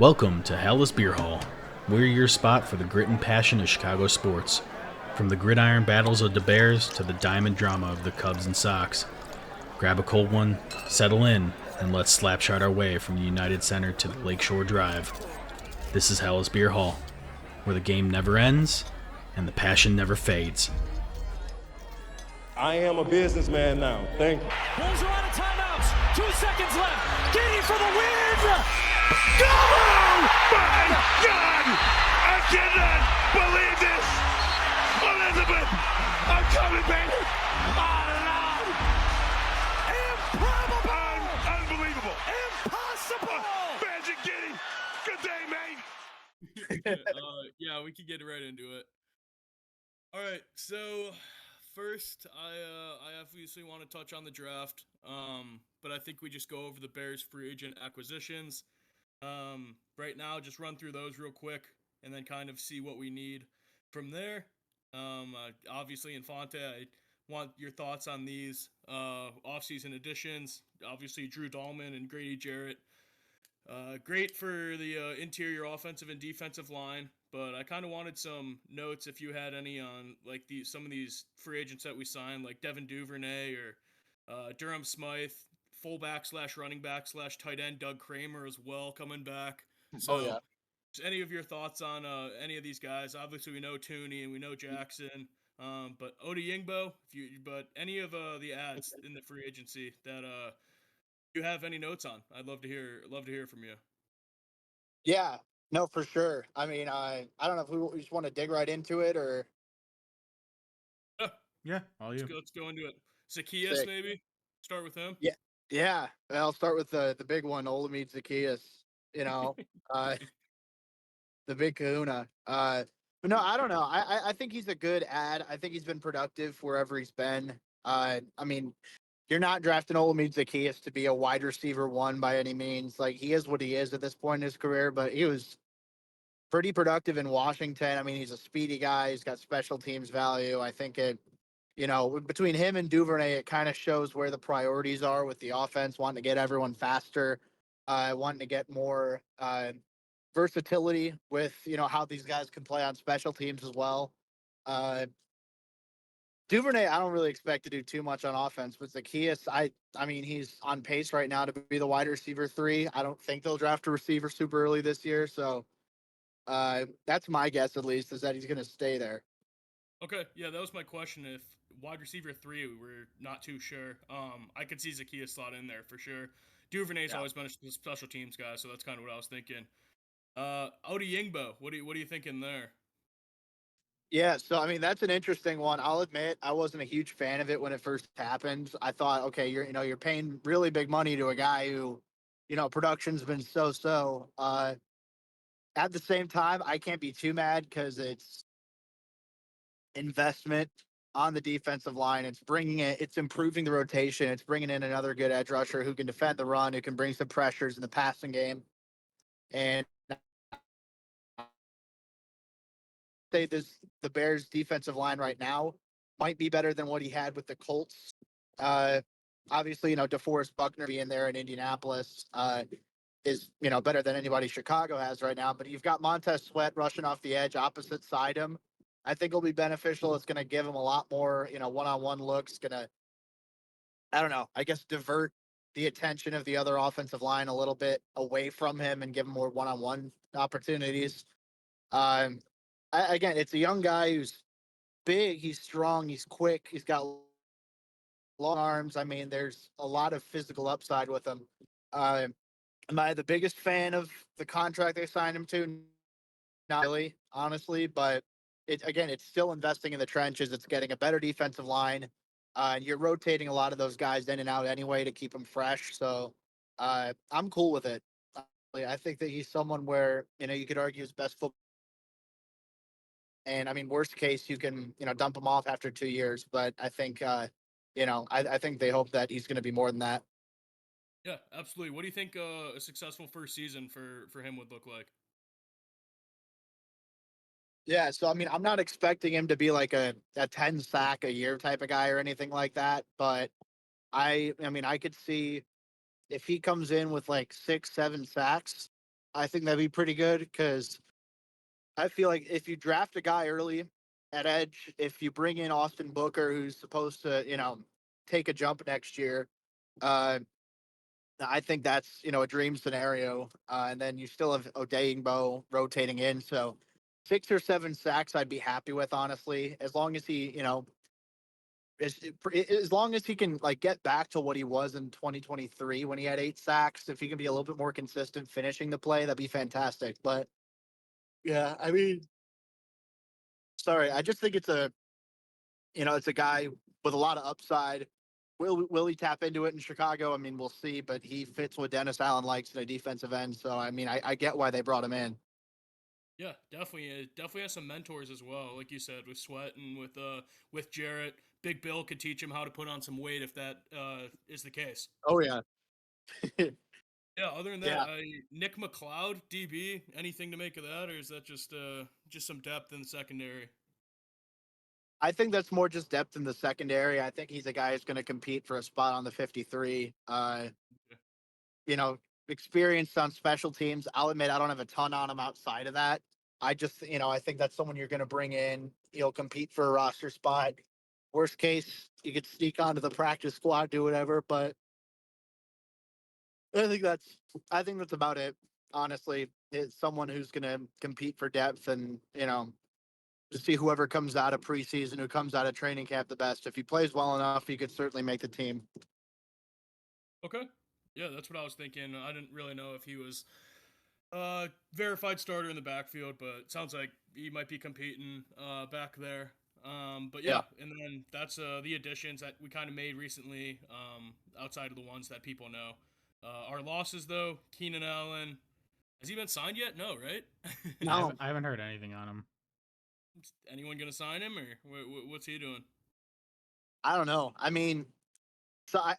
Welcome to Halas Beer Hall. We're your spot for the grit and passion of Chicago sports. From the gridiron battles of the Bears to the diamond drama of the Cubs and Sox. Grab a cold one, settle in, and let's slapshot our way from the United Center to the Lakeshore Drive. This is Halas Beer Hall, where the game never ends and the passion never fades. I am a businessman now. Thank you. Bulls are out of timeouts. 2 seconds left. Getting for the win. Go! My God! I cannot believe this! Elizabeth! I'm coming, baby! Oh, no! Improbable! Unbelievable! Impossible! Magic Giddy! Good day, mate! Yeah, we can get right into it. All right, so first, I obviously want to touch on the draft, but I think we just go over the Bears free agent acquisitions. Right now, just run through those real quick, and then kind of see what we need from there. Obviously, Infante, I want your thoughts on these offseason additions. Obviously, Drew Dahlman and Grady Jarrett. Great for the interior offensive and defensive line, but I kind of wanted some notes if you had any on like some of these free agents that we signed, like Devin Duvernay or Durham Smythe, fullback / running back / tight end Doug Kramer as well coming back. So, just any of your thoughts on any of these guys? Obviously, we know Tooney and we know Jackson, but Odeyingbo, but any of the ads in the free agency that you have any notes on, I'd love to hear from you. Yeah, no, for sure. I mean, I don't know if we just want to dig right into it or. Yeah, all you. Let's go into it. Zacchaeus, maybe start with him. Yeah. I'll start with the big one, Olamide Zacchaeus. You know, the big Kahuna. But no, I don't know. I think he's a good ad. I think he's been productive wherever he's been. I mean, you're not drafting Olamide Zacchaeus to be a wide receiver one by any means. Like, he is what he is at this point in his career, but he was pretty productive in Washington. I mean, he's a speedy guy. He's got special teams value. I think between him and Duvernay, it kind of shows where the priorities are with the offense, wanting to get everyone faster, wanting to get more versatility with, how these guys can play on special teams as well. Duvernay, I don't really expect to do too much on offense, but Zacchaeus, I mean, he's on pace right now to be the wide receiver 3. I don't think they'll draft a receiver super early this year, so that's my guess, at least, is that he's going to stay there. Okay, yeah, that was my question. If wide receiver 3, we're not too sure. I could see Zacchaeus slot in there for sure. Duvernay's always been a special teams guy, so that's kind of what I was thinking. Odeyingbo, what are you thinking there? Yeah, so I mean, that's an interesting one. I'll admit I wasn't a huge fan of it when it first happened. I thought, okay, you're paying really big money to a guy who, production's been so. At the same time, I can't be too mad because it's investment on the defensive line. It's improving the rotation. It's bringing in another good edge rusher who can defend the run, who can bring some pressures in the passing game. And say the Bears defensive line right now might be better than what he had with the Colts. Obviously, DeForest Buckner being there in Indianapolis is, better than anybody Chicago has right now. But you've got Montez Sweat rushing off the edge opposite side him. I think it'll be beneficial. It's going to give him a lot more, one-on-one looks. Going to, I don't know, I guess divert the attention of the other offensive line a little bit away from him and give him more one-on-one opportunities. Again, it's a young guy who's big, he's strong, he's quick, he's got long arms. I mean, there's a lot of physical upside with him. Am I the biggest fan of the contract they signed him to? Not really, honestly, but it's still investing in the trenches. It's getting a better defensive line. And you're rotating a lot of those guys in and out anyway to keep them fresh. So I'm cool with it. I think that he's someone where, you could argue his best football. And I mean, worst case, you can, dump him off after 2 years. But I think, I think they hope that he's going to be more than that. Yeah, absolutely. What do you think a successful first season for him would look like? Yeah, so I mean, I'm not expecting him to be like a 10 sack a year type of guy or anything like that. But I mean, I could see if he comes in with like 6, 7 sacks, I think that'd be pretty good because I feel like if you draft a guy early at edge, if you bring in Austin Booker, who's supposed to, take a jump next year, uh, I think that's a dream scenario. And then you still have Odeyingbo rotating in, so 6 or 7 sacks I'd be happy with, honestly, as long as he as long as he can like get back to what he was in 2023 when he had 8 sacks. If he can be a little bit more consistent finishing the play, that'd be fantastic. But yeah, I mean, sorry, I just think it's a guy with a lot of upside. Will he tap into it in Chicago? I mean, we'll see, but he fits what Dennis Allen likes in a defensive end. So I mean, I get why they brought him in. Yeah, definitely. Definitely has some mentors as well, like you said, with Sweat and with Jarrett. Big Bill could teach him how to put on some weight if that is the case. Oh yeah, Yeah. Other than that, yeah. Nick McLeod, DB. Anything to make of that, or is that just some depth in the secondary? I think that's more just depth in the secondary. I think he's a guy who's going to compete for a spot on the 53. You know, experienced on special teams. I'll admit I don't have a ton on him outside of that. I just, I think that's someone you're going to bring in. He'll compete for a roster spot. Worst case, you could sneak onto the practice squad, do whatever. But I think that's, I think that's about it. Honestly, it's someone who's going to compete for depth and to see whoever comes out of preseason, who comes out of training camp the best. If he plays well enough, he could certainly make the team. Okay. Yeah, that's what I was thinking. I didn't really know if he was verified starter in the backfield, but it sounds like he might be competing back there. But yeah, Yeah. and then that's the additions that we kind of made recently, outside of the ones that people know. Our losses, though, Keenan Allen. Has he been signed yet? No, right? No, I haven't heard anything on him. Anyone gonna sign him, or what's he doing? I don't know. I mean, so I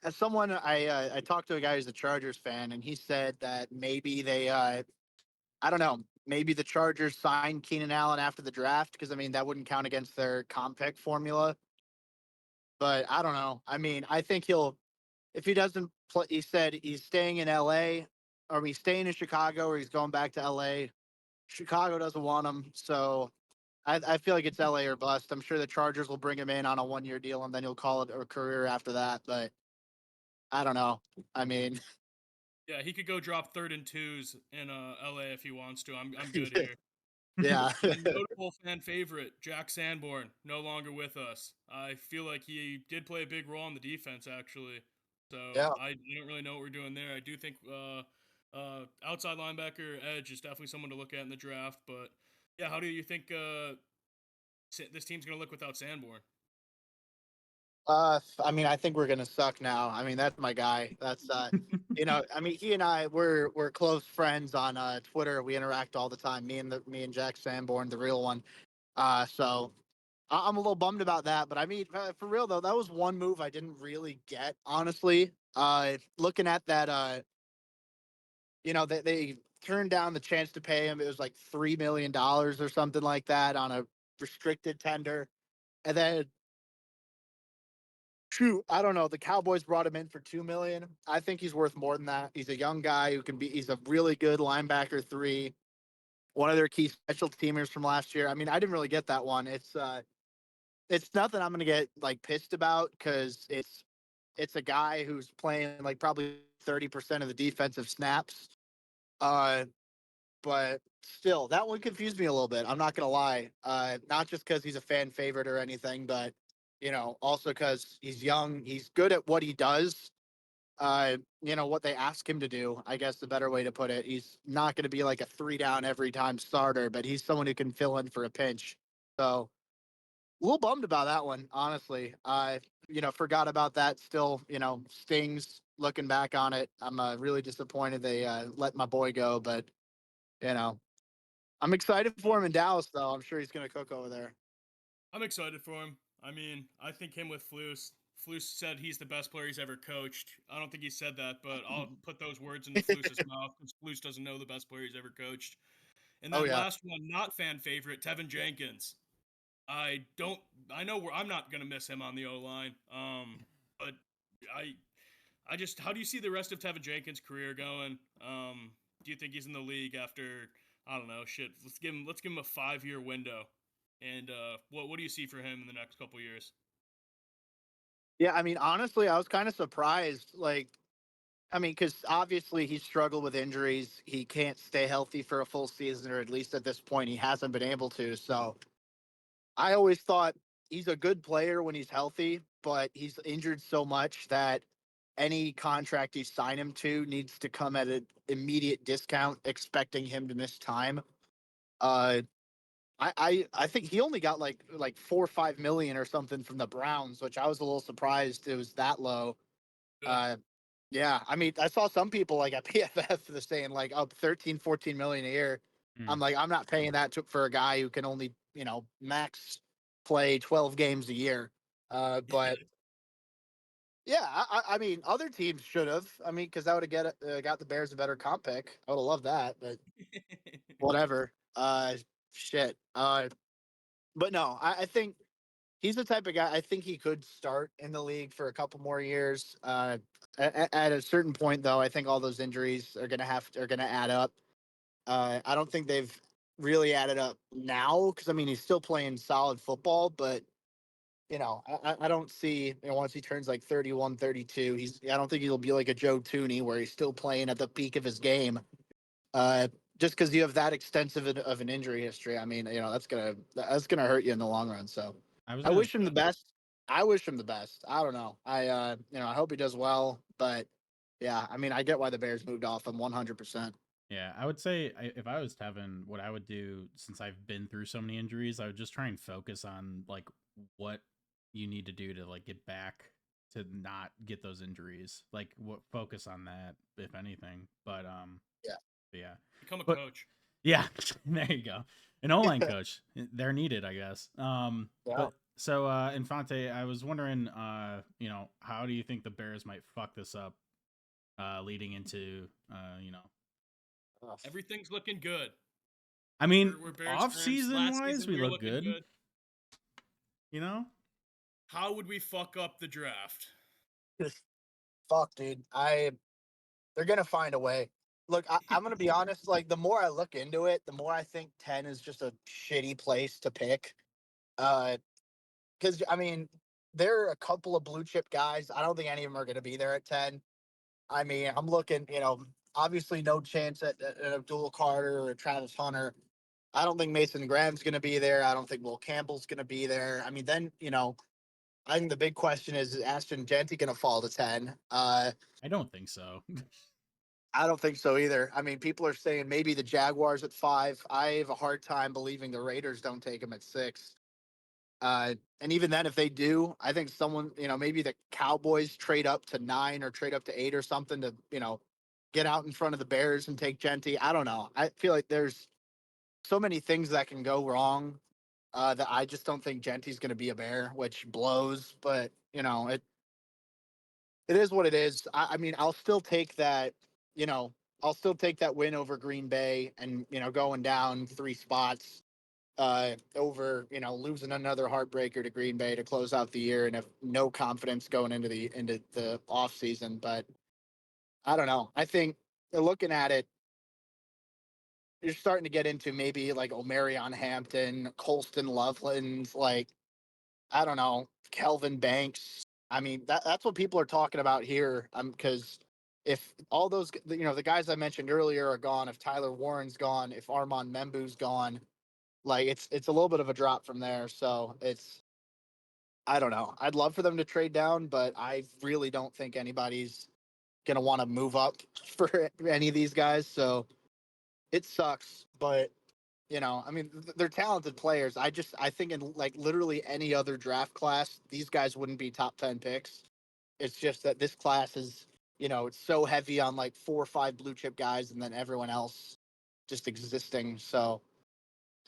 talked to a guy who's a Chargers fan, and he said that maybe they I don't know, maybe the Chargers signed Keenan Allen after the draft because I mean that wouldn't count against their comp pick formula. But I don't know. I mean, I think he'll if he doesn't play. He said he's staying in L.A. or he's staying in Chicago or he's going back to L.A. Chicago doesn't want him, so I feel like it's LA or bust. I'm sure the Chargers will bring him in on a 1 year deal and then he'll call it a career after that. But I don't know. I mean, Yeah, he could go drop 3rd and 2s in LA if he wants to. I'm good here. yeah, And then notable fan favorite, Jack Sanborn, no longer with us. I feel like he did play a big role in the defense, actually. So yeah. I don't really know what we're doing there. I do think outside linebacker, edge is definitely someone to look at in the draft. But yeah, how do you think this team's going to look without Sanborn? I mean, I think we're gonna suck now. I mean, that's my guy. That's I mean, he and I we're close friends on Twitter. We interact all the time. Me and Jack Sanborn, the real one. So I'm a little bummed about that. But I mean, for real though, that was one move I didn't really get. Honestly, looking at that, they turned down the chance to pay him. It was like $3 million or something like that on a restricted tender. And then shoot, I don't know. The Cowboys brought him in for 2 million. I think he's worth more than that. He's a young guy who can be he's a really good linebacker three. One of their key special teamers from last year. I mean, I didn't really get that one. It's nothing I'm gonna get like pissed about because it's a guy who's playing like probably 30% of the defensive snaps. Uh but still, that one confused me a little bit. I'm not gonna lie. Not just because he's a fan favorite or anything, but also because he's young. He's good at what he does. What they ask him to do. I guess the better way to put it. He's not going to be like a 3 down every time starter, but he's someone who can fill in for a pinch. So a little bummed about that one, honestly. I forgot about that. Still, stings looking back on it. I'm really disappointed they let my boy go, but you know I'm excited for him in Dallas, though. I'm sure he's going to cook over there. I'm excited for him. I mean, I think him with Flus. Flus said he's the best player he's ever coached. I don't think he said that, but I'll put those words into Flus's mouth because Flus doesn't know the best player he's ever coached. And Oh then yeah, last one, not fan favorite, Tevin Jenkins. I don't. I know I'm not gonna miss him on the O line. But I just. How do you see the rest of Tevin Jenkins' career going? do you think he's in the league after, I don't know, shit. Let's give him a 5-year window. And what do you see for him in the next couple years? Yeah, I mean, honestly, I was kind of surprised. Like, I mean, because obviously he struggled with injuries. He can't stay healthy for a full season, or at least at this point, he hasn't been able to. So I always thought he's a good player when he's healthy, but he's injured so much that any contract you sign him to needs to come at an immediate discount, expecting him to miss time. Uh, I think he only got like 4 or 5 million or something from the Browns, which I was a little surprised it was that low. Yeah. Uh, yeah, I mean, I saw some people like at PFF the saying like up 13, 14 million a year. Hmm. I'm like, I'm not paying that for a guy who can only, max play 12 games a year. But yeah, I mean, other teams should have. I mean, because that would have got the Bears a better comp pick. I would have loved that, but whatever. Shit. But no, I think he's the type of guy. I think he could start in the league for a couple more years. At a certain point, though, I think all those injuries are gonna add up. I don't think they've really added up now because I mean he's still playing solid football, but I don't see once he turns like 31, 32, I don't think he'll be like a Joe Tooney where he's still playing at the peak of his game. Uh, just because you have that extensive of an injury history, I mean, that's gonna hurt you in the long run. So I was I gonna wish him the best. I wish him the best. I don't know. I hope he does well, but yeah, I mean, I get why the Bears moved off him 100%. Yeah, I would say if I was Tevin, what I would do since I've been through so many injuries, I would just try and focus on like what you need to do to like get back to not get those injuries. Like what focus on that if anything. Yeah. But yeah. Become a But coach. yeah, there you go. An O-line coach. They're needed, I guess. Yeah. But so Infante, I was wondering how do you think the Bears might fuck this up leading into Ugh. Everything's looking good. I mean, We're Bears off fans. season Last wise, season we we were look looking good. good. You know, How would we fuck up the draft? Just fuck, dude. They're gonna find a way. Look, I'm gonna be honest. Like, the more I look into it, the more I think 10 is just a shitty place to pick. Because I mean, there are a couple of blue chip guys. I don't think any of them are gonna be there at 10. I mean, I'm looking. Obviously, no chance at Abdul Carter or Travis Hunter. I don't think Mason Graham's gonna be there. I don't think Will Campbell's gonna be there. I mean, then I think the big question is Ashton Genty gonna fall to 10? I don't think so. I don't think so either. I mean, people are saying maybe the Jaguars at 5. I have a hard time believing the Raiders don't take him at 6. And even then, if they do, I think someone, maybe the Cowboys trade up to 9 or trade up to 8 or something to, get out in front of the Bears and take Genty. I don't know. I feel like there's so many things that can go wrong that I just don't think Genty's going to be a Bear, which blows. But it is what it is. I mean, I'll still take that. You know, I'll still take that win over Green Bay, and going down 3 spots over losing another heartbreaker to Green Bay to close out the year and have no confidence going into the off season. But I don't know. I think looking at it, you're starting to get into maybe like Omarion Hampton, Colston Loveland, like I don't know, Kelvin Banks. I mean, that's what people are talking about here. Because if all those, the guys I mentioned earlier are gone, if Tyler Warren's gone, if Armand Membu's gone, like it's a little bit of a drop from there. So I don't know. I'd love for them to trade down, but I really don't think anybody's gonna want to move up for any of these guys. So it sucks, but I mean, they're talented players. I think in like literally any other draft class, these guys wouldn't be top 10 picks. It's just that this class is, it's so heavy on like 4 or 5 blue chip guys, and then everyone else just existing. So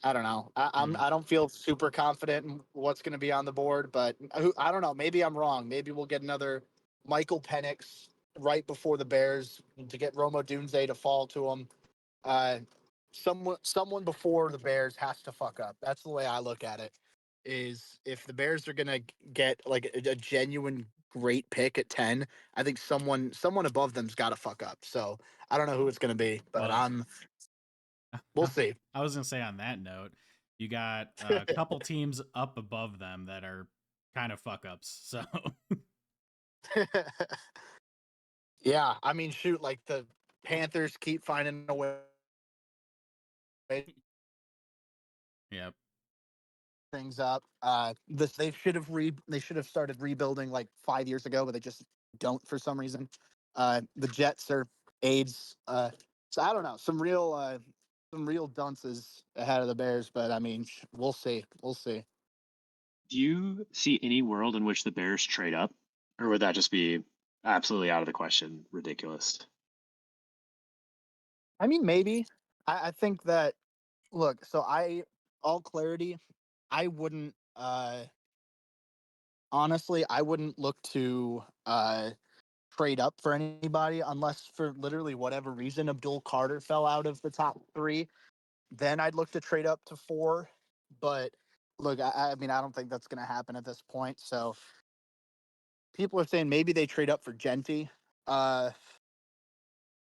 I don't know. Mm. I don't feel super confident in what's going to be on the board, but I don't know. Maybe I'm wrong. Maybe we'll get another Michael Penix right before the Bears to get Romo Dunze to fall to him. Uh, someone before the Bears has to fuck up. That's the way I look at it. is if the Bears are gonna get like a genuine great pick at 10, I think someone above them's got to fuck up. So I don't know who it's gonna be, but Well, we'll see. I was gonna say on that note, you got a couple teams up above them that are kind of fuck ups. So Yeah, I mean, shoot, like the Panthers keep finding a way yep. things up. This they should have started rebuilding like 5 years ago, but they just don't for some reason. The Jets are AIDS. So I don't know, some real dunces ahead of the Bears, but I mean, we'll see, we'll see. Do you see any world in which the Bears trade up, or would that just be absolutely out of the question, ridiculous? I mean, maybe. I think that look. So all clarity. I wouldn't. Honestly, I wouldn't look to trade up for anybody unless for literally whatever reason Abdul Carter fell out of the top three. Then I'd look to trade up to four. But look, I mean, I don't think that's going to happen at this point. So people are saying maybe they trade up for Genty. Uh,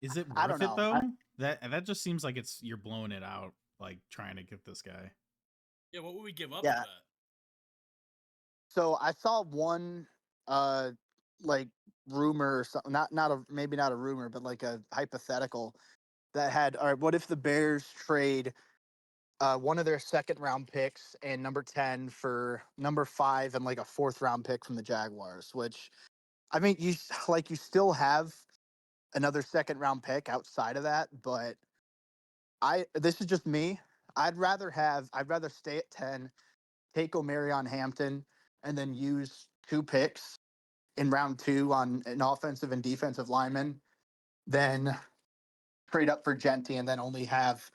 Is it I don't worth it know. though? That just seems like you're blowing it out, like trying to get this guy. Yeah, what would we give up for Yeah. that? So I saw one uh like rumor or something, not a maybe not a rumor, but like a hypothetical that had, all right, what if the Bears trade one of their second round picks and number 10 for number 5 and like a fourth round pick from the Jaguars, which I mean you still have another second round pick outside of that, but this is just me. I'd rather stay at 10, take Omarion Hampton, and then use 2 picks in round 2 on an offensive and defensive lineman, then trade up for Genty and then only have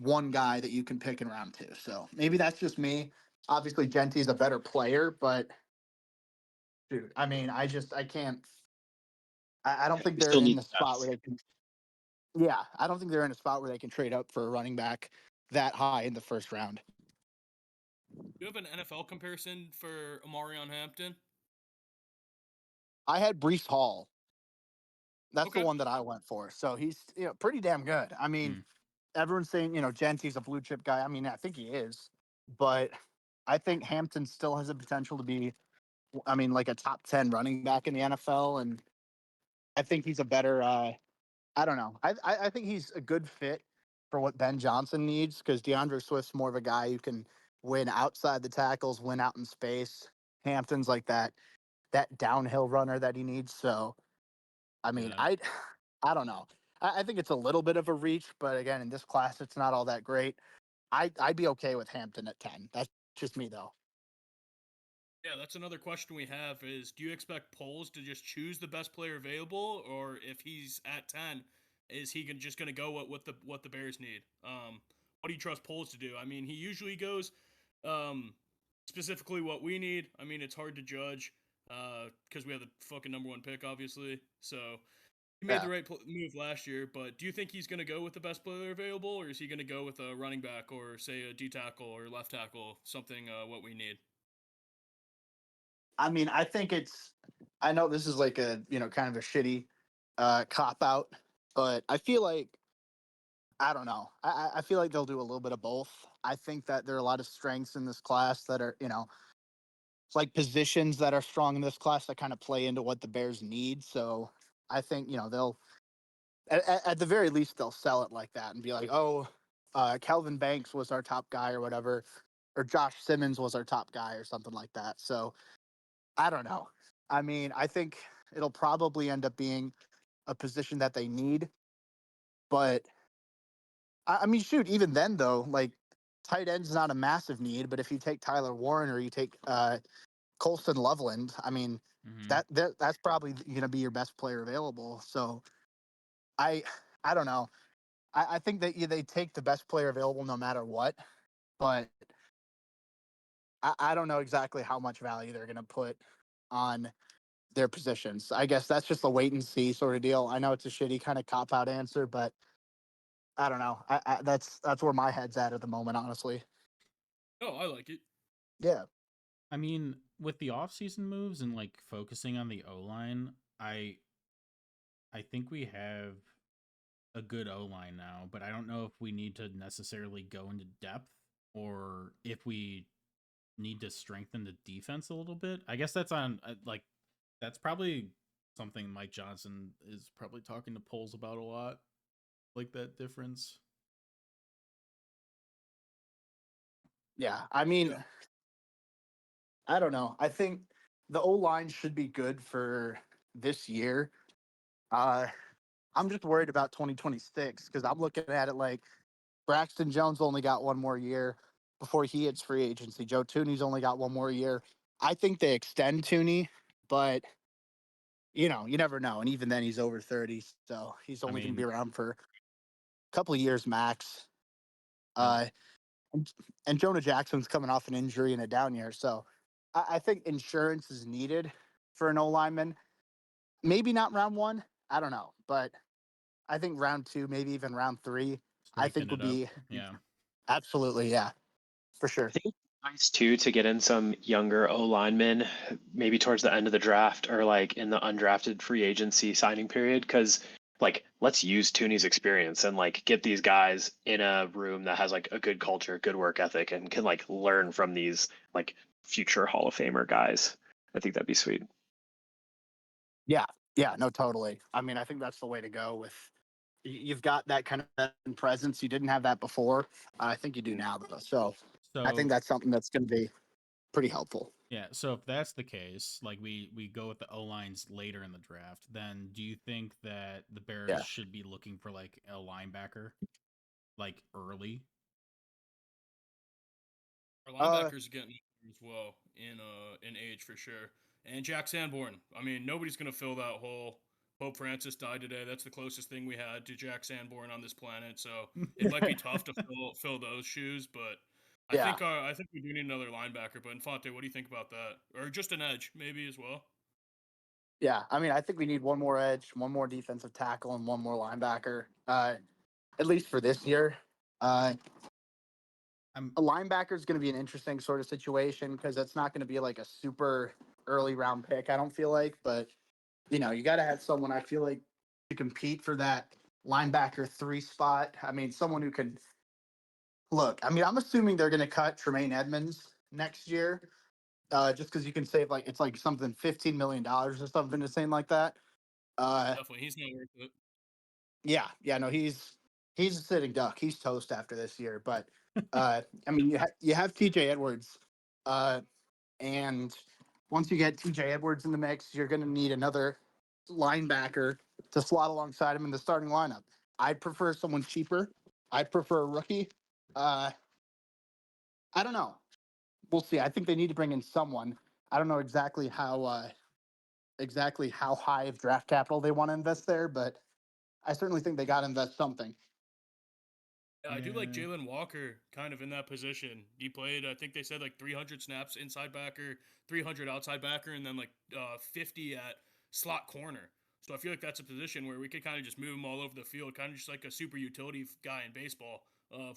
one guy that you can pick in round 2. So maybe that's just me. Obviously, Genty's a better player, but dude, I mean, I can't. I don't think We they're still in need the spot depth. where they can. Yeah, I don't think they're in a spot where they can trade up for a running back that high in the first round. Do you have an NFL comparison for Omarion Hampton? I had Brees Hall. That's the Okay. one that I went for. So he's pretty damn good. I mean, Hmm. everyone's saying Genty's a blue chip guy. I mean, I think he is, but I think Hampton still has the potential to be, I mean, like a top 10 running back in the NFL, and I think he's a better. I don't know. I think he's a good fit for what Ben Johnson needs because DeAndre Swift's more of a guy who can win outside the tackles, win out in space. Hampton's like that downhill runner that he needs. So I mean, Yeah. I don't know. I think it's a little bit of a reach, but again, in this class, it's not all that great. I'd be okay with Hampton at 10. That's just me though. Yeah, that's another question we have is do you expect Poles to just choose the best player available, or if he's at 10, is he just going to go what the Bears need? What do you trust Poles to do? I mean, he usually goes um, specifically what we need. I mean, it's hard to judge because we have the fucking number 1 pick, obviously. So he made Yeah. the right move last year, but do you think he's going to go with the best player available, or is he going to go with a running back or say a D tackle or left tackle, something what we need? I mean, I think I know this is like a, kind of a shitty cop out, but I feel like, I don't know. I feel like they'll do a little bit of both. I think that there are a lot of strengths in this class that are, like positions that are strong in this class that kind of play into what the Bears need. So I think, they'll, at the very least, they'll sell it like that and be like, oh, Calvin Banks was our top guy or whatever, or Josh Simmons was our top guy or something like that. So I don't know. I mean, I think it'll probably end up being a position that they need. But I mean, shoot, even then though, like tight end's not a massive need. But if you take Tyler Warren or you take Colston Loveland, I mean, Hmm. that's probably going to be your best player available. So I I don't know. I think that they take the best player available no matter what. But I don't know exactly how much value they're going to put on their positions. I guess that's just a wait and see sort of deal. I know it's a shitty kind of cop out answer, but I don't know. That's where my head's at the moment, honestly. Oh, I like it. Yeah. I mean, with the offseason moves and like focusing on the O line, I think we have a good O line now, but I don't know if we need to necessarily go into depth or if we need to strengthen the defense a little bit. I guess that's on like that's probably something Mike Johnson is probably talking to polls about a lot, like that difference. Yeah, I mean, Yeah. I don't know. I think the O line should be good for this year. Uh, I'm just worried about 2026 because I'm looking at it like Braxton Jones only got one more year before he hits free agency. Joe Tooney's only got one more year. I think they extend Tooney, but you never know. And even then, he's over 30, so he's I only going to be mean, around for a couple of years max. I Uh, and, and Jonah Jackson's coming off an injury and a down year, so I think insurance is needed for an O lineman. Maybe not round one. I don't know, but I think round two, maybe even round three, I think strengthen would it up. be Yeah. absolutely, yeah, for sure. I think it's nice too to get in some younger O linemen, maybe towards the end of the draft or like in the undrafted free agency signing period, because like let's use Tooney's experience and like get these guys in a room that has like a good culture, good work ethic, and can like learn from these like future Hall of Famer guys. I think that'd be sweet. Yeah, yeah, no, totally. I mean, I think that's the way to go. With you've got that kind of presence. You didn't have that before. I think you do now, though. So I think So that's something that's going to be pretty helpful. yeah, so if that's the case, like we go with the O lines later in the draft, then do you think that the Bears Yeah. should be looking for like a linebacker like early? Our Uh, linebackers are getting older as well in age for sure. And Jack Sanborn. I mean, nobody's gonna fill that hole. Pope Francis died today. That's the closest thing we had to Jack Sanborn on this planet. So it might be tough to fill those shoes, but yeah, I think we do need another linebacker. But Infante, what do you think about that? Or just an edge, maybe as well. yeah. I mean, I think we need one more edge, one more defensive tackle, and one more linebacker. At least for this year. Uh, I'm a linebacker is going to be an interesting sort of situation because it's not going to be like a super early round pick. I don't feel like, but you got to have someone. I feel like to compete for that linebacker three spot. I mean, someone who can look. I mean, I'm assuming they're going to cut Tremaine Edmonds next year, just because you can save like it's like something $15 million or something insane like that. Uh, Definitely, he's not worth it. yeah, yeah, no, he's a sitting duck. He's toast after this year. But I mean, you have T.J. Edwards, uh, and once you get T.J. Edwards in the mix, you're going to need another linebacker to slot alongside him in the starting lineup. I'd prefer someone cheaper. I'd prefer a rookie. Uh, I don't know. We'll see. I think they need to bring in someone. I don't know exactly how high of draft capital they want to invest there, but I certainly think they got to invest something. Yeah, I do like yeah. Jalen Walker kind of in that position. He played, I think they said like 300 snaps inside backer, 300 outside backer, and then like 50 at slot corner. So I feel like that's a position where we could kind of just move him all over the field, kind of just like a super utility guy in baseball,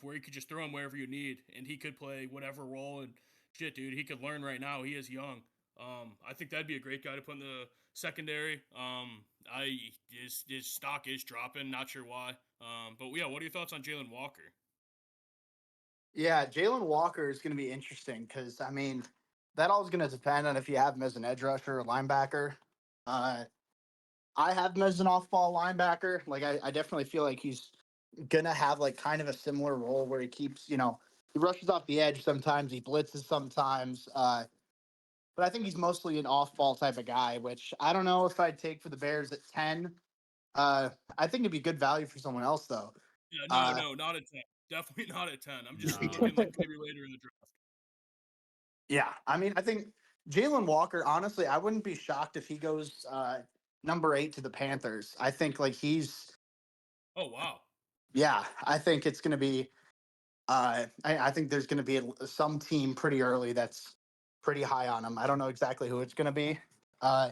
where you could just throw him wherever you need, and he could play whatever role. And shit, dude, he could learn right now. He is young. I think that'd be a great guy to put in the secondary. I his stock is dropping. Not sure why. But yeah, what are your thoughts on Jalen Walker? Yeah, Jalen Walker is going to be interesting because I mean that all is going to depend on if you have him as an edge rusher or linebacker. Uh, I have him as an off-ball linebacker. Like I definitely feel like he's gonna have like kind of a similar role where he keeps, he rushes off the edge sometimes, he blitzes sometimes. But I think he's mostly an off-ball type of guy, which I don't know if I'd take for the Bears at 10. I think it'd be good value for someone else though. Yeah, no, Uh, no, not at 10. Definitely not at 10. I'm just No. looking like maybe later in the draft. yeah, I mean, I think Jalen Walker. Honestly, I wouldn't be shocked if he goes number 8 to the Panthers. I think like he's Oh wow. yeah. I think it's gonna be. I think there's gonna be some team pretty early that's pretty high on him. I don't know exactly who it's gonna be. Uh,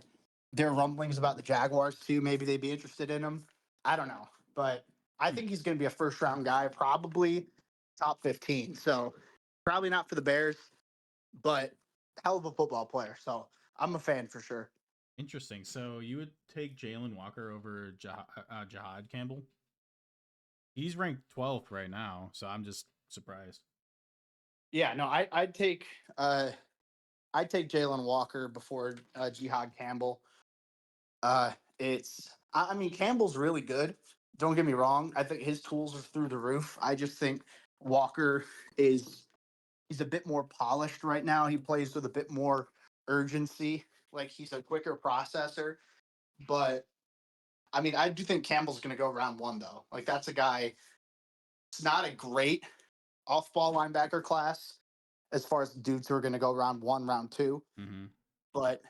there are rumblings about the Jaguars too. Maybe they'd be interested in him. I don't know, but I think he's gonna be a first round guy, probably top 15. So probably not for the Bears, but hell of a football player. So I'm a fan for sure. Interesting. So you would take Jalen Walker over Jihad Campbell? He's ranked 12th right now, so I'm just surprised. Yeah, no, I'd take Jalen Walker before Jihad Campbell. I mean Campbell's really good. Don't get me wrong. I think his tools are through the roof. I just think Walker he's a bit more polished right now. He plays with a bit more urgency. Like he's a quicker processor. But I mean, I do think Campbell's going to go round one though. Like that's a guy. It's not a great off-ball linebacker class as far as dudes who are going to go round one, round two. Mm-hmm. But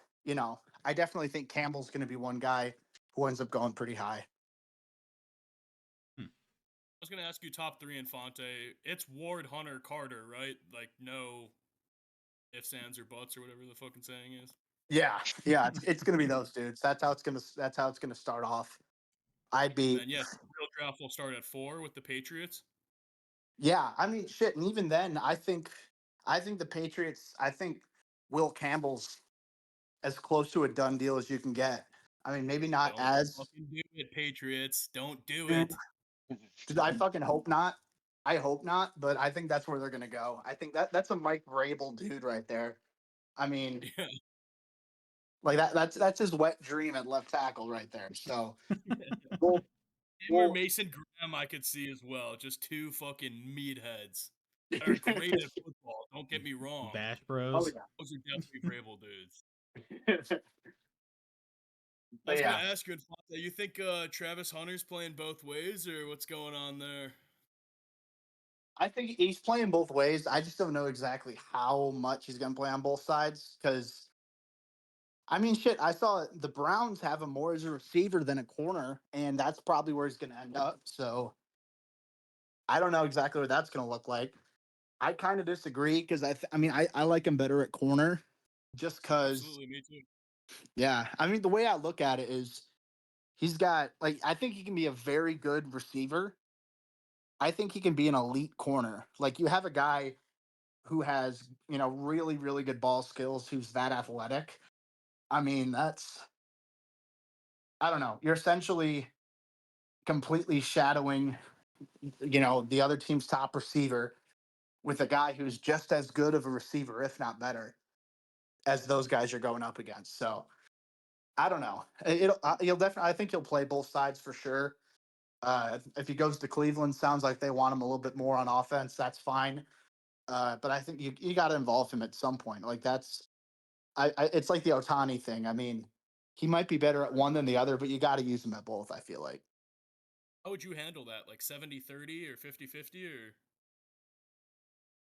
I definitely think Campbell's going to be one guy who ends up going pretty high. I was gonna ask you top three Infante. It's Ward, Hunter, Carter, right? Like no ifs, ands, or buts, or whatever the fucking saying is. Yeah, it's going to be those dudes. That's how it's going to start off. I'd be And then yes, the real draft will start at 4 with the Patriots. Yeah, I mean shit, and even then I think the Patriots, I think Will Campbell's as close to a done deal as you can get. I mean, maybe not Don't as fucking do it, Patriots. Don't do dude, it. dude, I fucking hope not. I hope not, but I think that's where they're gonna go. I think that's a Mike Vrabel dude right there. I mean, Yeah. like that's his wet dream at left tackle right there. So we'll, Him or we'll Mason Graham, I could see as well. Just two fucking meatheads that are great at football. Don't get me wrong. Bash oh Bros. Those are definitely Vrabel dudes. yeah. I But was yeah, gonna ask you, Infante, you think Travis Hunter's playing both ways, or what's going on there? I think he's playing both ways. I just don't know exactly how much he's going to play on both sides because, I mean, shit, I saw the Browns have him more as a receiver than a corner, and that's probably where he's going to end up. So I don't know exactly what that's going to look like. I kind of disagree because I mean, I like him better at corner just because, Absolutely, me too. yeah. I mean, the way I look at it is he's got, like, I think he can be a very good receiver. I think he can be an elite corner. Like, you have a guy who has, really, really good ball skills, who's that athletic. I mean, I don't know. You're essentially completely shadowing, the other team's top receiver with a guy who's just as good of a receiver, if not better, as those guys you're going up against. So I don't know. He'll definitely, I think he'll play both sides for sure. If he goes to Cleveland, sounds like they want him a little bit more on offense. That's fine. But I think you got to involve him at some point. Like it's like the Otani thing. I mean, he might be better at one than the other, but you got to use him at both, I feel like. How would you handle that? Like 70-30 or 50-50 or?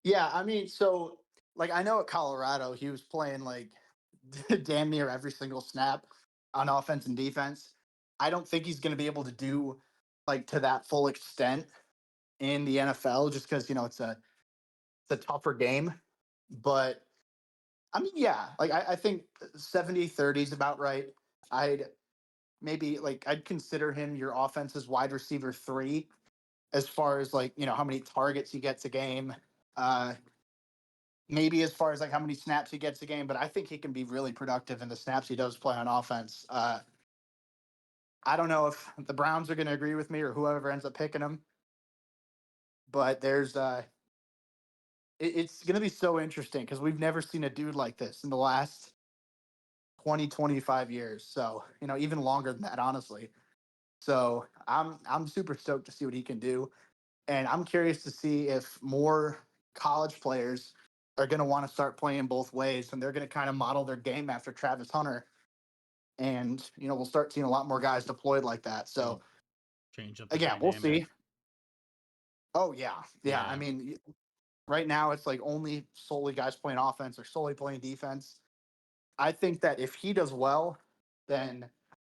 Yeah, I mean, so like I know at Colorado, he was playing like damn near every single snap on offense and defense. I don't think he's going to be able to do like to that full extent in the NFL just because, it's a tougher game. But I mean, yeah, like I think 70-30 is about right. I'd I'd consider him your offense's wide receiver 3 as far as like, how many targets he gets a game. Maybe as far as like how many snaps he gets a game, but I think he can be really productive in the snaps he does play on offense. I don't know if the Browns are going to agree with me or whoever ends up picking him, but it's going to be so interesting because we've never seen a dude like this in the last 20-25 years. So, even longer than that, honestly. So I'm super stoked to see what he can do. And I'm curious to see if more college players are going to want to start playing both ways and they're going to kind of model their game after Travis Hunter. And, we'll start seeing a lot more guys deployed like that. So, Change up the again, we'll dynamic. see. Oh, yeah. Yeah. Yeah. I mean, right now it's like only solely guys playing offense or solely playing defense. I think that if he does well, then,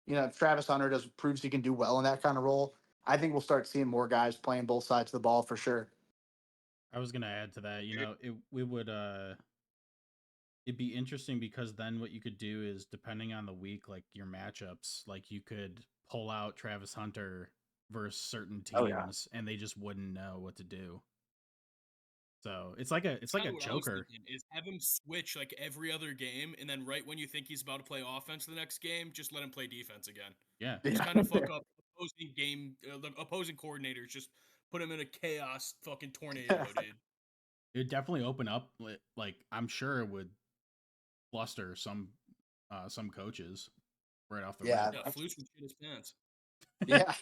if Travis Hunter proves he can do well in that kind of role, I think we'll start seeing more guys playing both sides of the ball for sure. I was gonna add to that. It would it'd be interesting because then what you could do is depending on the week, like your matchups, like you could pull out Travis Hunter versus certain Oh, yeah. teams and they just wouldn't know what to do. So it's like a Kinda what I was joker. thinking, is have him switch, like, every other game, and then right when you think he's about to play offense the next game, just let him play defense again. Yeah. Just Yeah. kinda fuck up the opposing coordinators, just put him in a chaos fucking tornado, dude. It would definitely open up like I'm sure it would fluster some coaches right off the Yeah. rip. Yeah, Flus would shit his pants. Yeah.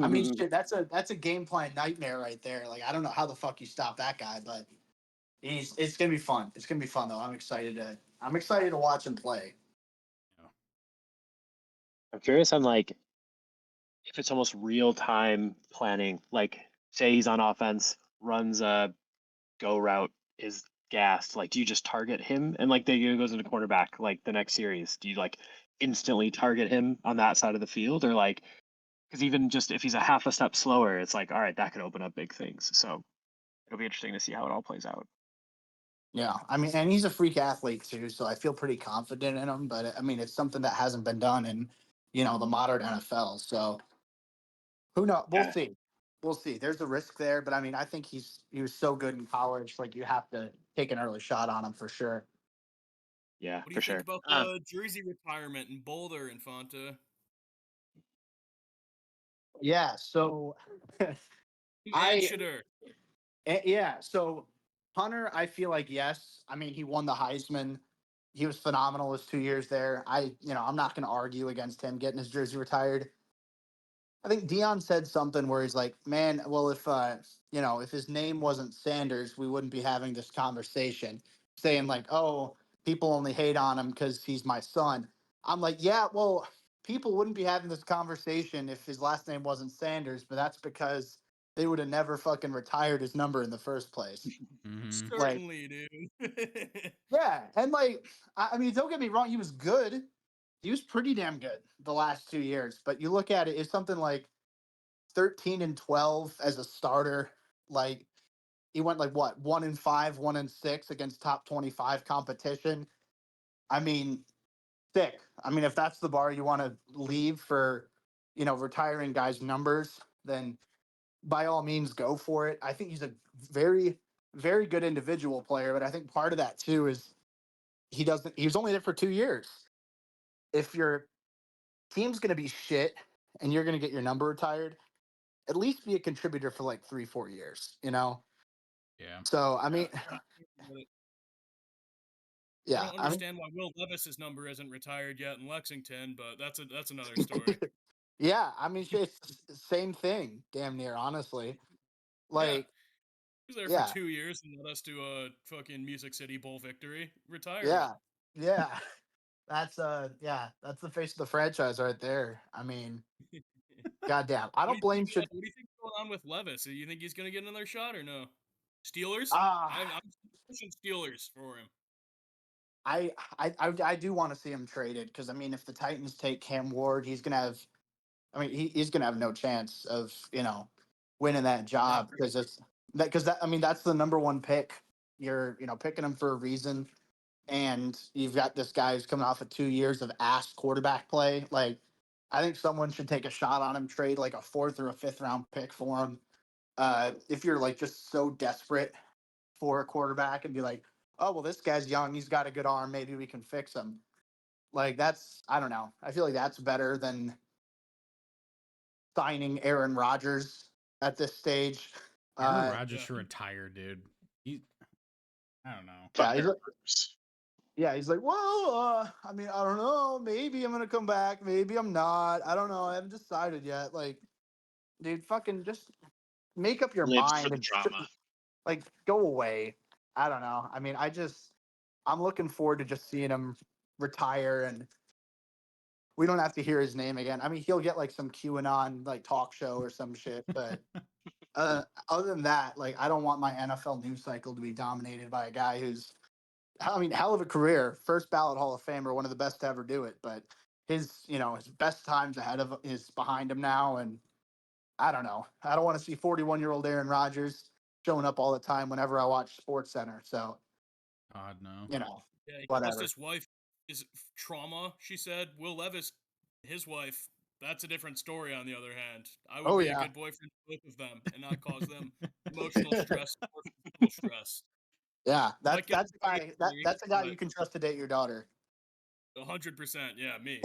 I mean, shit, that's a game plan nightmare right there. Like, I don't know how the fuck you stop that guy, but it's gonna be fun. It's gonna be fun though. I'm excited to watch him play. I'm curious on like if it's almost real time planning. Like, say he's on offense, runs a go route, is gassed. Like, do you just target him and like they goes into cornerback like the next series? Do you like instantly target him on that side of the field, or like because even just if he's a half a step slower, it's like all right, that could open up big things. So it'll be interesting to see how it all plays out. Yeah, I mean, and he's a freak athlete too, so I feel pretty confident in him. But I mean, it's something that hasn't been done in the modern NFL. So who knows? We'll Yeah, see. We'll see. There's a risk there, but I mean, I think he was so good in college. Like, you have to take an early shot on him for sure. yeah, What do for you think sure. about the jersey retirement in Boulder, Infante? Yeah. So And I Shadur. yeah. So Hunter, I feel like yes. I mean, he won the Heisman. He was phenomenal his 2 years there. I'm not going to argue against him getting his jersey retired. I think Dion said something where he's like, "Man, well, if his name wasn't Sanders, we wouldn't be having this conversation." Saying like, "Oh, people only hate on him because he's my son." I'm like, "Yeah, well, people wouldn't be having this conversation if his last name wasn't Sanders, but that's because they would have never fucking retired his number in the first place." Hmm. Like, Certainly, dude. yeah, and like, I mean, don't get me wrong, he was good. He was pretty damn good the last 2 years, but you look at it, it's something like 13-12 as a starter. Like, he went like what, 1-5, 1-6 against top 25 competition. I mean, sick. I mean, if that's the bar you want to leave for, retiring guys' numbers, then by all means go for it. I think he's a very, very good individual player, but I think part of that too is he was only there for 2 years. If your team's gonna be shit and you're gonna get your number retired, at least be a contributor for like 3-4 years. Yeah. So I mean, I yeah, don't I mean, understand why Will Levis's number isn't retired yet in Lexington, but that's another story. yeah, I mean, it's the same thing, damn near, honestly. Yeah, Like, he was there for yeah, 2 years and led us to a fucking Music City Bowl victory. Retirement. yeah, yeah. That's the face of the franchise right there. I mean, goddamn, I don't blame should What do you think's going on with Levis? Do you think he's gonna get another shot or no? Steelers? ah. I'm pushing Steelers for him. I do want to see him traded because I mean, if the Titans take Cam Ward, he's gonna have. I mean, he's gonna have no chance of winning that Yeah, job because I mean, that's the number one pick. You're picking him for a reason, and you've got this guy who's coming off of 2 years of ass quarterback play. Like, I think someone should take a shot on him, trade like a fourth or a fifth round pick for him. If you're like just so desperate for a quarterback and be like, oh well, this guy's young, he's got a good arm, maybe we can fix him. Like, that's, I don't know. I feel like that's better than signing Aaron Rodgers at this stage. Aaron Uh, Rodgers yeah. should retire, dude. He, I don't know. yeah, he's like, well, I mean, I don't know. Maybe I'm gonna come back. Maybe I'm not. I don't know. I haven't decided yet. Like, dude, fucking just make up your Lives for mind the and drama. like go away. I don't know. I mean, I'm looking forward to just seeing him retire, and we don't have to hear his name again. I mean, he'll get like some QAnon like talk show or some shit, but other than that, like, I don't want my NFL news cycle to be dominated by a guy who's, I mean, hell of a career, first ballot Hall of Famer, one of the best to ever do it, but his best times ahead of is behind him now, and I don't know. I don't want to see 41-year-old Aaron Rodgers showing up all the time whenever I watch Sports Center. So, God no. Yeah, he lost whatever. his wife. His trauma, she said. Will Levis, his wife, that's a different story, on the other hand. I would Oh be a yeah. good boyfriend to both of them and not cause them emotional stress stressed. Yeah, Might get that's a guy that's a guy you but can trust to date your daughter. 100%, yeah, me.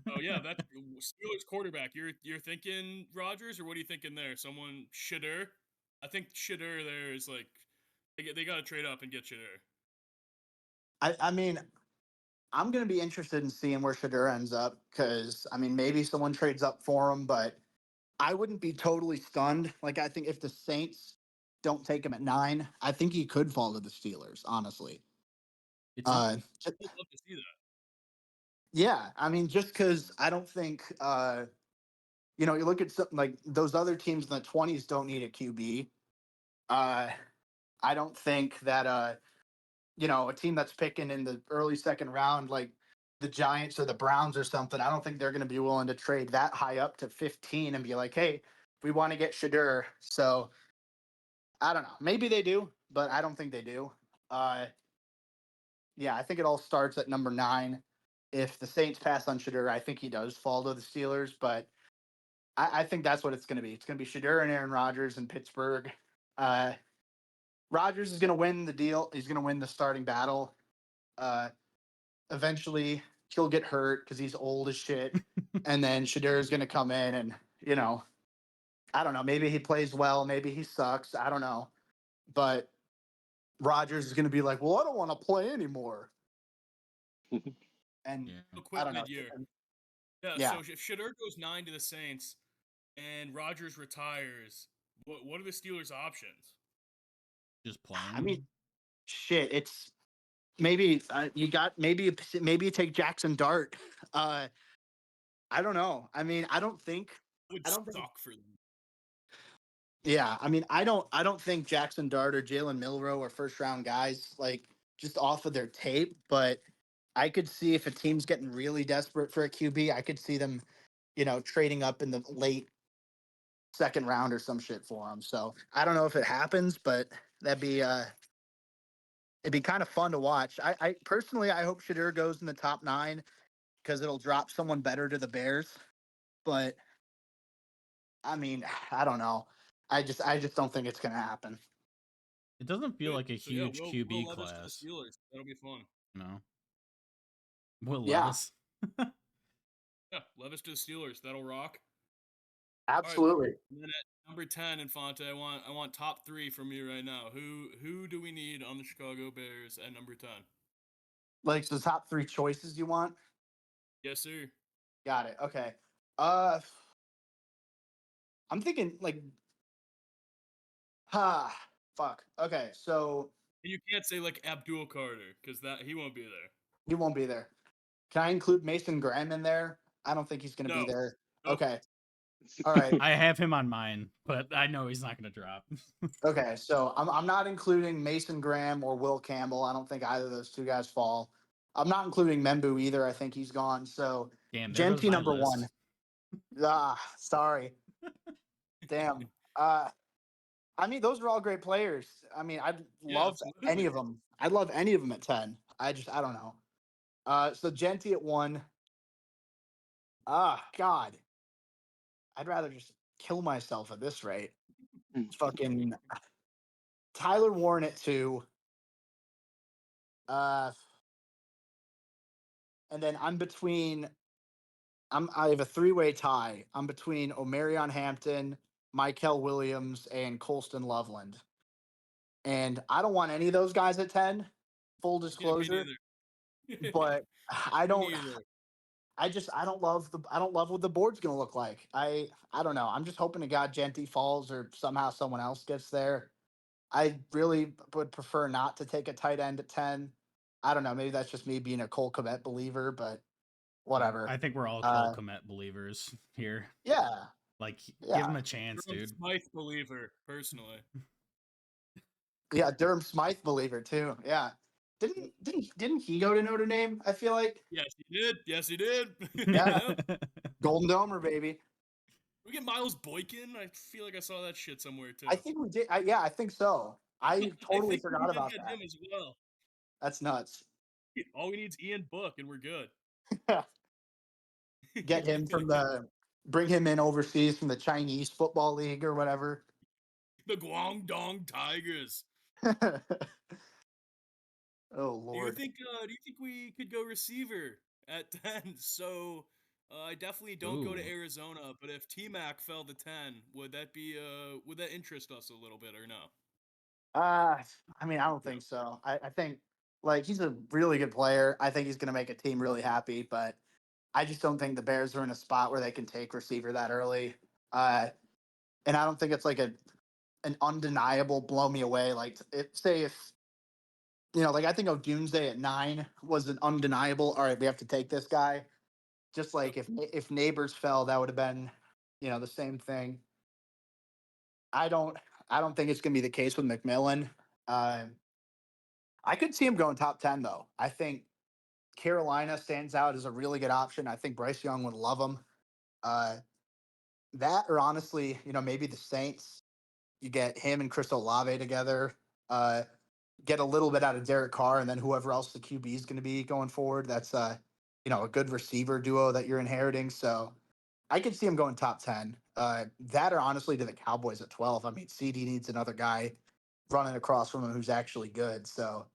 Oh yeah, that's Steelers quarterback. You're thinking Rodgers, or what are you thinking there? Someone Shadur? I think Shadur there is like they got to trade up and get Shadur. I mean, I'm gonna be interested in seeing where Shadur ends up because I mean maybe someone trades up for him, but I wouldn't be totally stunned. Like I think if the Saints don't take him at 9, I think he could fall to the Steelers. Honestly, It's not. ju- I'd love to see that. yeah, I mean just because I don't think you look at something like those other teams in the 20s don't need a QB. Uh, I don't think that a team that's picking in the early second round, like the Giants or the Browns or something, I don't think they're going to be willing to trade that high up to 15 and be like, hey, we want to get Shadur. So I don't know. Maybe they do, but I don't think they do. Uh, yeah, I think it all starts at number 9. If the Saints pass on Shadur, I think he does fall to the Steelers, but I think that's what it's going to be. It's going to be Shadur and Aaron Rodgers in Pittsburgh. Uh, Rodgers is going to win the deal. He's going to win the starting battle. Uh, Eventually, he'll get hurt because he's old as shit, and then Shadur is going to come in and I don't know. Maybe he plays well. Maybe he sucks. I don't know. But Rodgers is going to be like, well, I don't want to play anymore. And Yeah. He'll I quit don't know. mid-year. Yeah, Yeah. so if Shadur goes 9 to the Saints and Rodgers retires, what are the Steelers' options? Just playing. I mean, shit. It's maybe maybe you take Jackson Dart. I don't know. I mean, It would I don't think. suck for them. Yeah, I mean, I don't think Jackson Dart or Jalen Milrow are first round guys, like just off of their tape. But I could see if a team's getting really desperate for a QB, I could see them, trading up in the late second round or some shit for him. So I don't know if it happens, but that'd be it'd be kind of fun to watch. I personally I hope Shadur goes in the top 9 because it'll drop someone better to the Bears. But I mean, I don't know. I just don't think it's gonna happen. It doesn't feel Good. like a So yeah, huge we'll QB Levis to the class. Steelers. That'll be fun. No. Will Yeah, Levis? Yeah, Levis to the Steelers. That'll rock. All right. absolutely. And then at number 10, Infante, I want top 3 from you right now. Who do we need on the Chicago Bears at number 10? Like the top 3 choices you want? Yes, sir. Got it. Okay. Uh I'm thinking like fuck. Okay, so And you can't say like Abdul Carter because that he won't be there. he won't be there. Can I include Mason Graham in there? I don't think he's gonna be No. there. Nope. Okay. All right. I have him on mine, but I know he's not going to drop. Okay. So I'm not including Mason Graham or Will Campbell. I don't think either of those two guys fall. I'm not including Membu either. I think he's gone. So Damn, there goes Genty my number list. 1. Sorry. Damn. I mean, those are all great players. I mean, I'd Yeah, love any absolutely. of them. I'd love any of them at 10. I don't know. So Genty at 1. God. I'd rather just kill myself at this rate. Fucking Tyler Warren at 2. Uh, and then I have a 3-way tie. I'm between Omarion Hampton, Michael Williams, and Colston Loveland. And I don't want any of those guys at 10, full Yeah, me disclosure. neither. But I Me don't neither. I don't love what the board's gonna look like. I don't know. I'm just hoping to God Genty falls or somehow someone else gets there. I really would prefer not to take a tight end at 10. I don't know. Maybe that's just me being a Cole Kmet believer, but whatever. I think we're all Cole Kmet believers here. Yeah. Like, Yeah. give him a chance, Durham dude. Smythe believer, personally. Yeah, Durham Smythe believer too. Yeah. Didn't he go to Notre Dame? I feel like Yes, he did. Yes, he did. Yeah. Yep. Golden Domer, baby. We get Miles Boykin. I feel like I saw that shit somewhere too. I think we did. Yeah, I think so. I I totally think we forgot did about get that. him as well. That's nuts. All we need is Ian Book, and we're good. Get him bring him in overseas from the Chinese Football League or whatever. The Guangdong Tigers. Oh Lord. Do you think we could go receiver at 10? So I definitely don't go to Ooh. Arizona, but if T-Mac fell to 10, would that interest us a little bit or no? Uh, I mean, I don't think so. I think like he's a really good player. I think he's going to make a team really happy, but I just don't think the Bears are in a spot where they can take receiver that early. Uh, and I don't think it's like an undeniable blow me away. Like say if like I think O'Doomsday at 9 was an undeniable. All right, we have to take this guy. Just Yep. like if Neighbors fell, that would have been the same thing. I don't I don't think it's going to be the case with McMillan. Uh, I could see him going top 10 though. I think Carolina stands out as a really good option. I think Bryce Young would love him. Uh, that or honestly, maybe the Saints. You get him and Chris Olave together. Uh, get a little bit out of Derek Carr, and then whoever else the QB is going to be going forward. That's a good receiver duo that you're inheriting. So I could see him going top 10. That or honestly to the Cowboys at 12. I mean, CD needs another guy running across from him who's actually good. So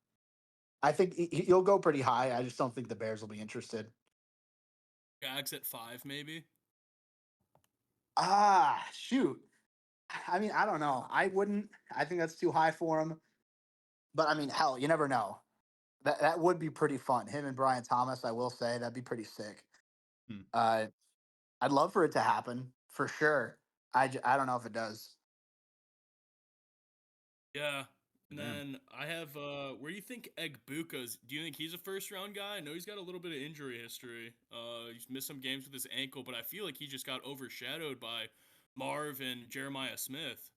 I think he'll go pretty high. I just don't think the Bears will be interested. Jags at 5, maybe. Shoot. I mean, I don't know. I wouldn't. I think that's too high for him. But I mean, hell, you never know. That would be pretty fun. Him and Brian Thomas, I will say, that'd be pretty sick. Hmm. I'd love for it to happen for sure. I don't know if it does. Yeah. And Damn. then I have where do you think Egbuka's? Do you think he's a first round guy? I know he's got a little bit of injury history. He's missed some games with his ankle, but I feel like he just got overshadowed by Marv and Jeremiah Smith.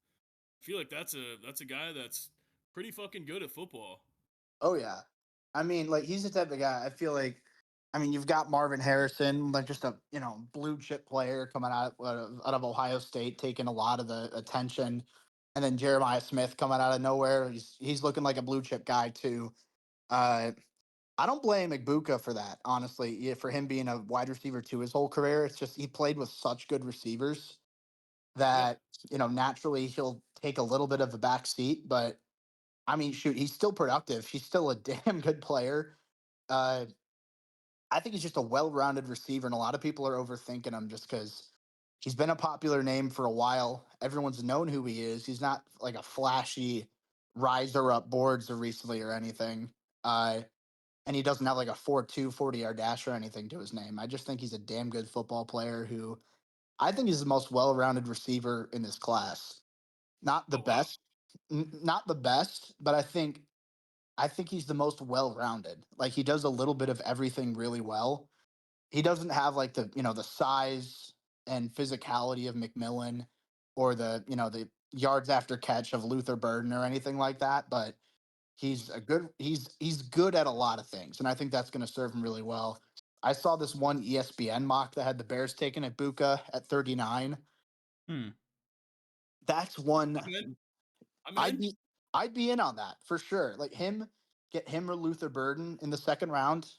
I feel like that's a guy that's pretty fucking good at football. Oh yeah. I mean, like he's the type of guy. I feel like. I mean, you've got Marvin Harrison, like just a blue chip player coming out of Ohio State, taking a lot of the attention, and then Jeremiah Smith coming out of nowhere. He's looking like a blue chip guy too. Uh, I don't blame Igbuka for that, honestly. Yeah, for him being a wide receiver to his whole career, it's just he played with such good receivers Yep. that naturally he'll take a little bit of a back seat. But I mean, shoot, he's still productive. He's still a damn good player. Uh, I think he's just a well-rounded receiver, and a lot of people are overthinking him just because he's been a popular name for a while. Everyone's known who he is. He's not like a flashy riser up boards or recently or anything. And he doesn't have like a 4.2 40-yard dash or anything to his name. I just think he's a damn good football player who I think is the most well-rounded receiver in this class. Not the Oh wow. best, not the best, but I think he's the most well-rounded. Like he does a little bit of everything really well. He doesn't have like the size and physicality of McMillan or the yards after catch of Luther Burden or anything like that, but he's good at a lot of things, and I think that's going to serve him really well. I saw this one ESPN mock that had the Bears taking at Buka at 39. Hmm. That's one I'm in. I'm I'd in. be I'd be in on that for sure. Like get him or Luther Burden in the second round.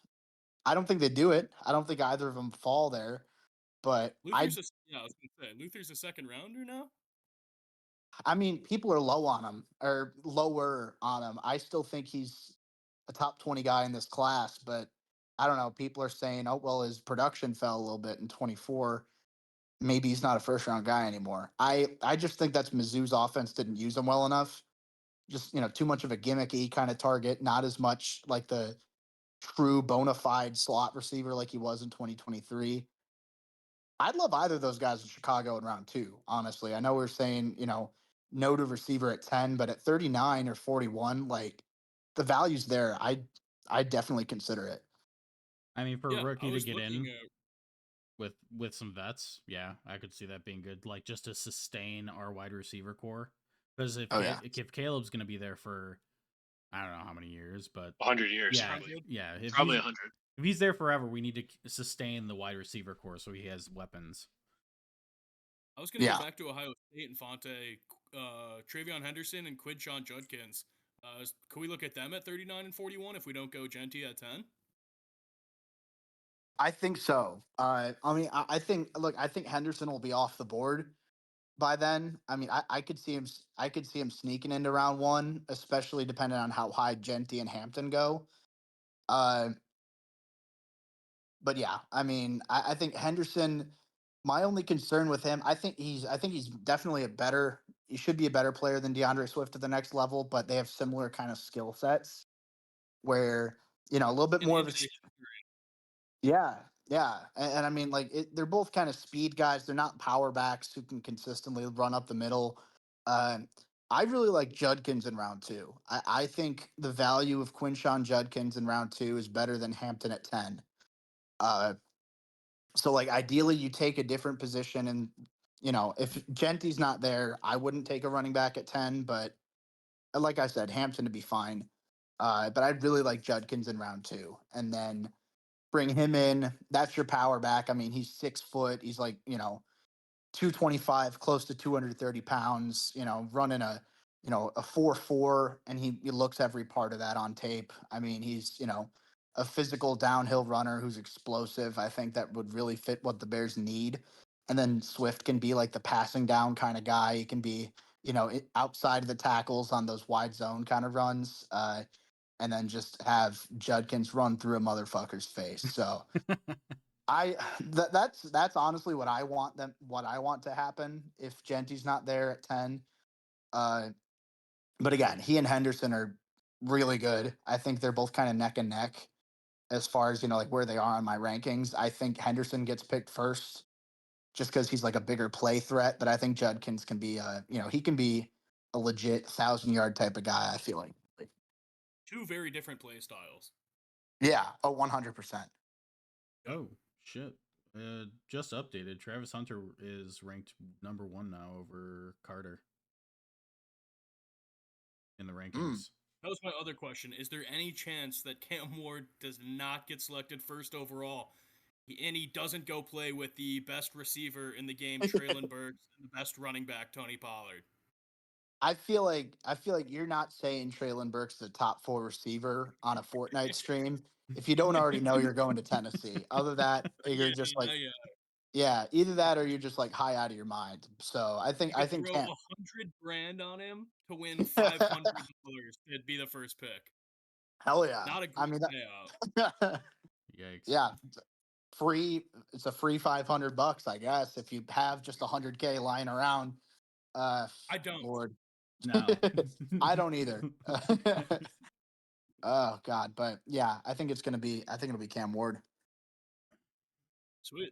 I don't think they do it. I don't think either of them fall there, but I was gonna say Luther's a second rounder now. I mean, people are low on him or lower on him. I still think he's a top 20 guy in this class, but I don't know. People are saying, oh, well, his production fell a little bit in 24. Maybe he's not a first round guy anymore. I just think that's Mizzou's offense didn't use him well enough. Just, too much of a gimmicky kind of target, not as much like the true bona fide slot receiver like he was in 2023. I'd love either of those guys in Chicago in round two, honestly. I know we're saying, no to receiver at 10, but at 39 or 41, like the value's there. I definitely consider it. I mean, for a Yeah, I rookie to was get looking in at. with some vets, yeah, I could see that being good. Like just to sustain our wide receiver core, because Oh yeah. If Caleb's going to be there for I don't know how many years, but 100 years, yeah, probably. yeah, Probably 100. if he's there forever, we need to sustain the wide receiver core so he has weapons. I was gonna go Yeah. back to Ohio State. Infante, Travion Henderson, and Quinshawn Judkins. Can we look at them at 39 and 41 if we don't go Genti at 10? I think so. I mean, I think look, I think Henderson will be off the board. by then. I mean, I could see him. I could see him sneaking into round one, especially depending on how high Genty and Hampton go. Uh, but yeah, I mean, I think Henderson. My only concern with him, I think he's definitely a better. He should be a better player than DeAndre Swift at the next level, but they have similar kind of skill sets where a little bit In the more of a intimidation period. yeah, yeah, and I mean, like they're both kind of speed guys. They're not power backs who can consistently run up the middle. Uh, I really like Judkins in round two. I think the value of Quinshawn Judkins in round two is better than Hampton at 10. Uh, so like ideally you take a different position, and if Genty's not there, I wouldn't take a running back at 10. But like I said, Hampton to be fine. But I'd really like Judkins in round two, and then bring him in. That's your power back. I mean, he's 6 foot. He's like, 225, close to 230 pounds, running a 4.4, and he looks every part of that on tape. I mean, he's, a physical downhill runner who's explosive. I think that would really fit what the Bears need. And then Swift can be like the passing down kind of guy. He can be, outside of the tackles on those wide zone kind of runs. And then just have Judkins run through a motherfucker's face. So that's honestly what I want to happen if Genty's not there at 10. Uh, but again, he and Henderson are really good. I think they're both kind of neck and neck as far as like where they are on my rankings. I think Henderson gets picked first just because he's like a bigger play threat. But I think Judkins can be he can be a legit 1,000-yard type of guy. I feel like. Two very different play styles. Yeah, 100%. Oh shit! Just updated. Travis Hunter is ranked number one now over Carter in the Mm. rankings. That was my other question. Is there any chance that Cam Ward does not get selected first overall, and he doesn't go play with the best receiver in the game, Traylon Burks, and the best running back, Tony Pollard? I feel like you're not saying Traylon Burks is a top 4 receiver on a Fortnite stream if you don't already know you're going to Tennessee. Other that, you're Yeah, just like, yeah. yeah, either that or you're just like high out of your mind. So I think You I could think throw Cam. 100 grand on him to win $500. It'd be the first pick. Hell yeah. Not a I great mean payout. Yikes! yeah, free. It's a free $500, I guess, if you have just 100K lying around. Uh, I don't. Lord, No. I don't either. Oh God, but yeah, I think it'll be Cam Ward. Sweet.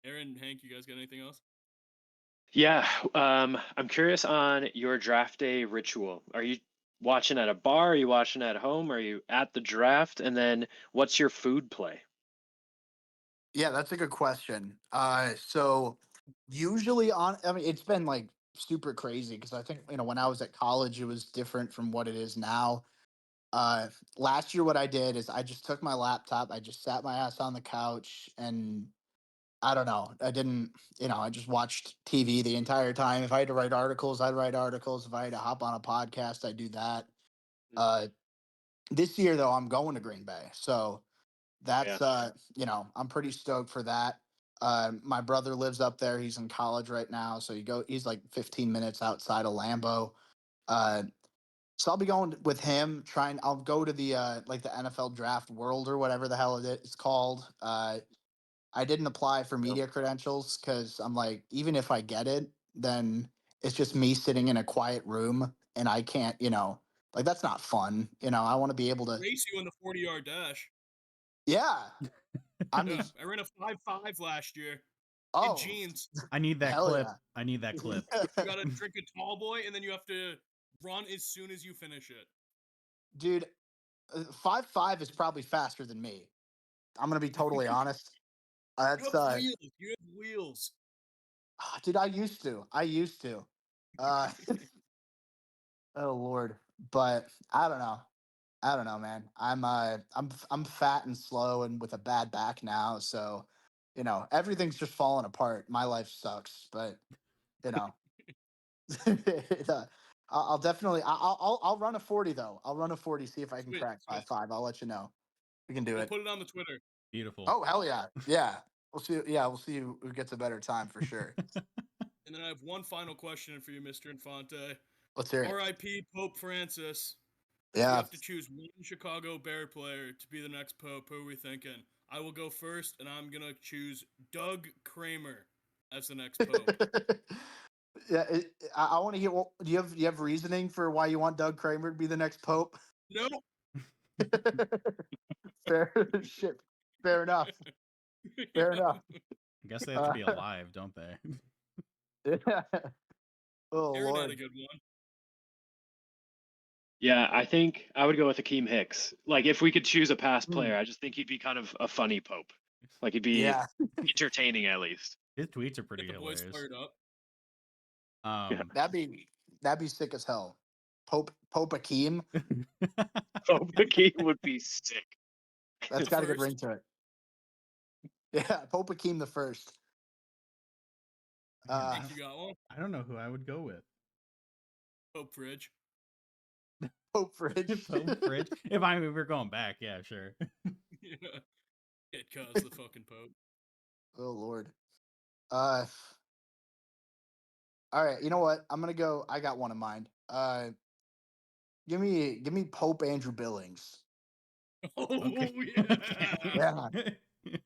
Aaron, Hank, you guys got anything else? Yeah, I'm curious on your draft day ritual. Are you watching at a bar? Are you watching at home? Are you at the draft? And then what's your food play? Yeah, that's a good question. So usually I mean, it's been like super crazy because I think, when I was at college, it was different from what it is now. Uh, Last year, what I did is I just took my laptop, I just sat my ass on the couch, and I don't know, I didn't, I just watched TV the entire time. If I had to write articles, I'd write articles. If I had to hop on a podcast, I'd do that. Uh, this year, though, I'm going to Green Bay. So Yeah. that's I'm pretty stoked for that. My brother lives up there. He's in college right now, so he's like 15 minutes outside of Lambeau. Uh, so I'll be going with him. I'll go to the like the NFL Draft World or whatever the hell it's called. I didn't apply for Nope. media credentials because I'm like, even if I get it, then it's just me sitting in a quiet room, and I can't, like that's not fun. I want to be able to. Race you in the 40-yard dash. Yeah, I mean, Yeah, I ran a 5.5 last year in oh, jeans. I need that hell clip. yeah. I need that clip. You gotta drink a tall boy, and then you have to run as soon as you finish it. Dude, 5.5 is probably faster than me. I'm gonna be totally honest. You That's have wheels. You have wheels. dude. I used to. Uh, oh Lord, but I don't know. I don't know, man. I'm fat and slow and with a bad back now, so everything's just falling apart. My life sucks, but you know, I'll definitely I'll run a 40 though. I'll run a 40. See if I can Sweet, crack sweet. 5.5. I'll let you know. We can do We'll it. put it on the Twitter. Beautiful. Oh hell yeah, yeah. We'll see. Yeah, we'll see who gets a better time for sure. And then I have one final question for you, Mr. Infante. Let's hear it. R.I.P. Pope Francis. If Yeah. you have to choose one Chicago Bear player to be the next Pope, who are we thinking? I will go first, and I'm gonna choose Doug Kramer as the next Pope. Yeah, I want to hear. Well, do you have reasoning for why you want Doug Kramer to be the next Pope? No. Fair shit. Fair enough. Fair enough. I guess they have to be alive, don't they? Yeah. Oh Aaron had Lord. a good one. Yeah, I think I would go with Akeem Hicks. Like, if we could choose a past Hmm. player, I just think he'd be kind of a funny Pope. Like, he'd be Yeah. entertaining at least. His tweets are pretty Get the boys hilarious. fired up. That'd be sick as hell. Pope Akeem. Pope Akeem would be sick. That's The got a good first. ring to it. Yeah, Pope Akeem the first. Man, Nick, you got one? I don't know who I would go with. Pope Fridge. Pope Fridge. Pope Fridge. If we're going back, yeah, sure. Yeah. Get Cuz the fucking Pope. Oh Lord. All right, you know what? I'm gonna go. I got one in mind. Give me Pope Andrew Billings. Oh Okay. yeah. Yeah,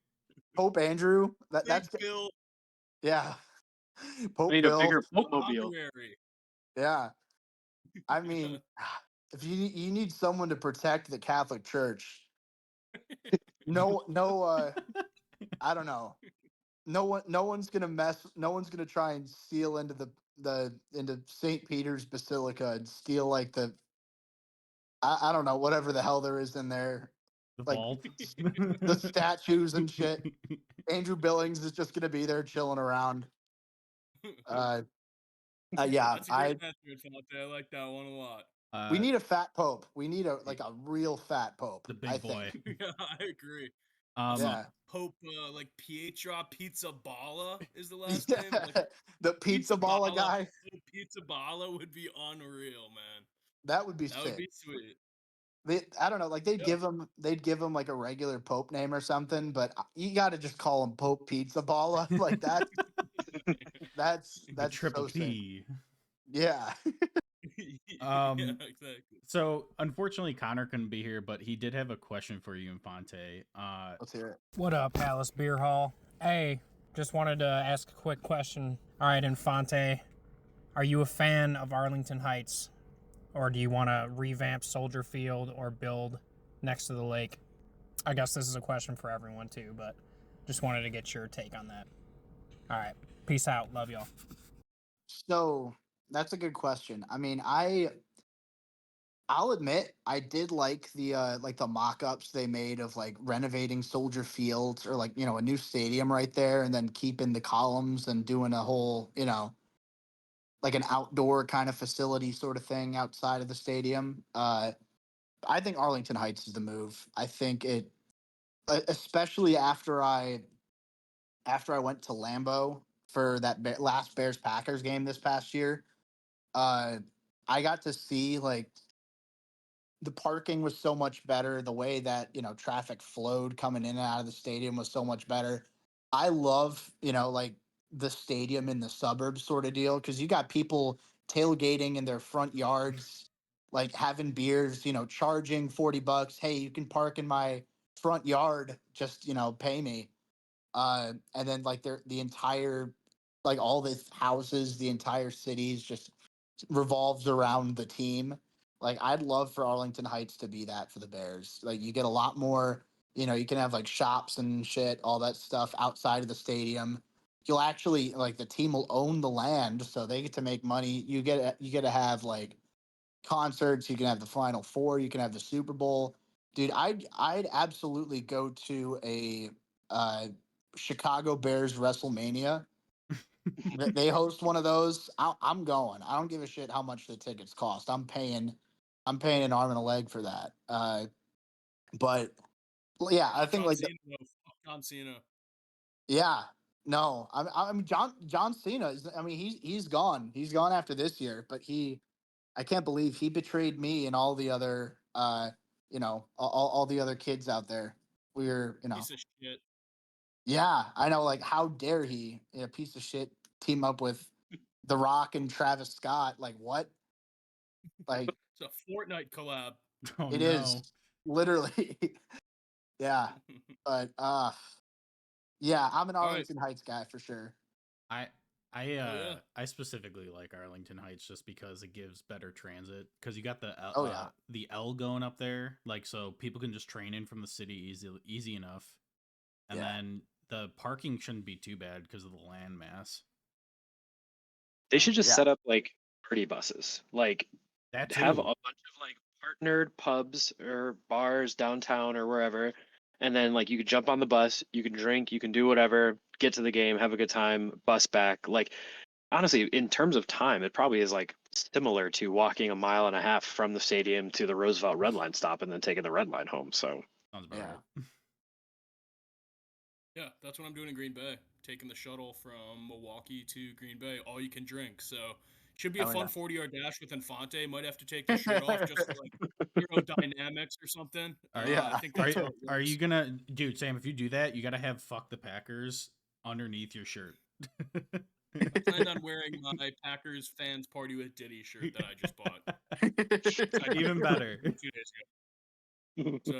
Pope Andrew. Big That's Bill. yeah. I Pope need a Bill. bigger Pope mobile. Honorary. Yeah, I mean, if you need someone to protect the Catholic Church, no, I don't know. No one's gonna mess. No one's gonna try and steal into into St. Peter's Basilica and steal like I don't know, whatever the hell there is in there, The like vault. the statues and shit. Andrew Billings is just gonna be there chilling around. Yeah, That's a great answer, Infante. I like that one a lot. we need a fat pope. We need a real fat pope. The big I boy. think. Yeah, I agree. Yeah. Pope like Pietro Pizza Balla is the last name. Yeah. Like, The pizza balla guy. Pope Pizza Balla would be unreal, man. That would be That sick. would be sweet. I don't know, like they'd Yep. give him like a regular pope name or something, but you got to just call him Pope Pizza Balla. Like that's Triple so sick. P. Yeah. Yeah, exactly. So unfortunately Connor couldn't be here, but he did have a question for you, Infante. Let's hear it. What up, Halas Beer Hall? Hey, just wanted to ask a quick question. All right, Infante, are you a fan of Arlington Heights? Or do you want to revamp Soldier Field or build next to the lake? I guess this is a question for everyone too, but just wanted to get your take on that. All right, peace out. Love y'all. So that's a good question. I mean, I'll admit I did like the mock-ups they made of like renovating Soldier Field or like, a new stadium right there and then keeping the columns and doing a whole, like an outdoor kind of facility sort of thing outside of the stadium. I think Arlington Heights is the move. I think especially after I went to Lambeau for that last Bears Packers game this past year. I got to see like the parking was so much better. The way that, traffic flowed coming in and out of the stadium was so much better. I love, like the stadium in the suburbs sort of deal because you got people tailgating in their front yards, like having beers, charging $40. Hey, you can park in my front yard. Just, pay me. And then like the entire, like all the houses, the entire cities just revolves around the team. Like I'd love for Arlington Heights to be that for the Bears. Like you get a lot more, you can have like shops and shit, all that stuff outside of the stadium. You'll actually like the team will own the land, so they get to make money. You get to have like concerts. You can have the Final Four. You can have the Super Bowl. Dude, I'd absolutely go to a uh, Chicago Bears WrestleMania. They host one of those. I'm going. I don't give a shit how much the tickets cost. I'm paying. I'm paying an arm and a leg for that. But yeah, I think John like Cena, though. Fuck John Cena. yeah, no, I'm John Cena. I mean, he's gone. He's gone after this year. But I can't believe he betrayed me and all the other all the other kids out there. We're Piece of shit. yeah, I know. Like, how dare he, a piece of shit, team up with The Rock and Travis Scott. Like what? Like It's a Fortnite collab. Oh it no. is literally. Yeah, but yeah, I'm an All right. Arlington Heights guy for sure. I specifically like Arlington Heights just because it gives better transit because you got the L going up there, like so people can just train in from the city easy enough, and then the parking shouldn't be too bad because of the land mass. They should just Yeah. set up like party buses, like That too. have a bunch of like partnered pubs or bars downtown or wherever, and then like you could jump on the bus, you can drink, you can do whatever, get to the game, have a good time, bus back. Like honestly, in terms of time, it probably is like similar to walking a mile and a half from the stadium to the Roosevelt Red Line stop and then taking the Red Line home. So Sounds about right. Yeah, that's what I'm doing in Green Bay. Taking the shuttle from Milwaukee to Green Bay, all you can drink. So should be a fun 40-yard dash with Infante. Might have to take the shirt off just for like aerodynamics or something. I think that's how it Are works. you gonna, dude, Sam? If you do that, you gotta have "fuck the Packers" underneath your shirt. I planned on wearing my Packers fans party with Diddy shirt that I just bought. Even better. 2 days ago. So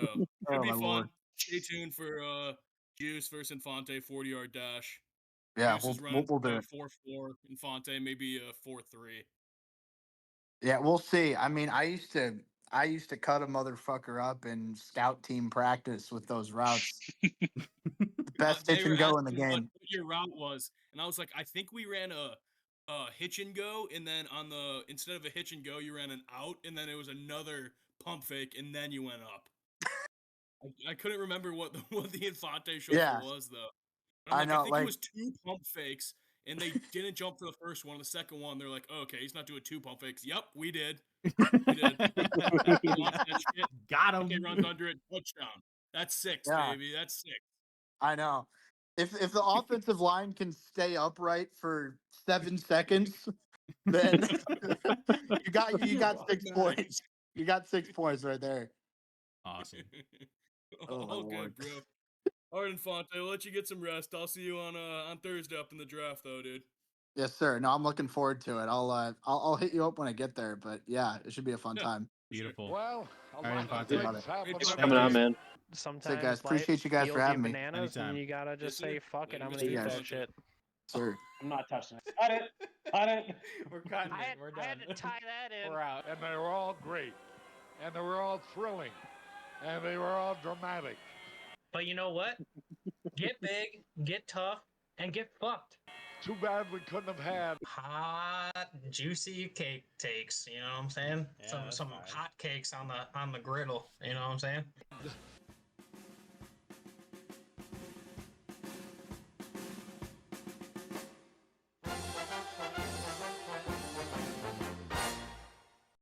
should be fun. Lord. Stay tuned for Juice versus Infante 40-yard dash. Yeah, Juice is we'll running do it. 4-4. Infante maybe a 4-3. Yeah, we'll see. I mean, I used to cut a motherfucker up in scout team practice with those routes. Best They hitch were and go in the asking what game. your route was, and I was like, I think we ran a hitch and go, and then on the instead of a hitch and go, you ran an out, and then it was another pump fake, and then you went up. I couldn't remember what the Infante Shuffle was though. But I'm I like, know, I think it like- was 2 pump fakes, and they didn't jump for the first one. The second one, they're like, oh, okay, he's not doing 2 pump fakes. Yep, we did. We did. Launched that shit. Got Okay, him. runs under it, touchdown. That's 6, Yeah. baby. That's 6. I know. If the offensive line can stay upright for 7 seconds, then you got 6 points. You got 6 points right there. Awesome. Oh, my All Lord. good, bro. All right, Infante, I'll let you get some rest. I'll see you on Thursday up in the draft, though, dude. Yes, sir. No, I'm looking forward to it. I'll hit you up when I get there. But yeah, it should be a fun time. Beautiful. Well, a All right, lot Infante. of things happen. Thanks coming on, man. Sometimes guys. life Appreciate you guys for deals having me. bananas, Anytime. and you gotta just Yes, say, sir. "Fuck it, Later, I'm Mr. gonna eat that Infante. shit." Sir. I'm not touching it. Cut it. Cut it. We're cutting I it. We're done. had to tie that in. We're out. And they were all great. And they were all thrilling. And they were all dramatic. But you know what? Get big, get tough, and get fucked. Too bad we couldn't have had Hot, juicy cake takes. You know what I'm saying? Yeah, that's some fine. hot cakes on the griddle. You know what I'm saying?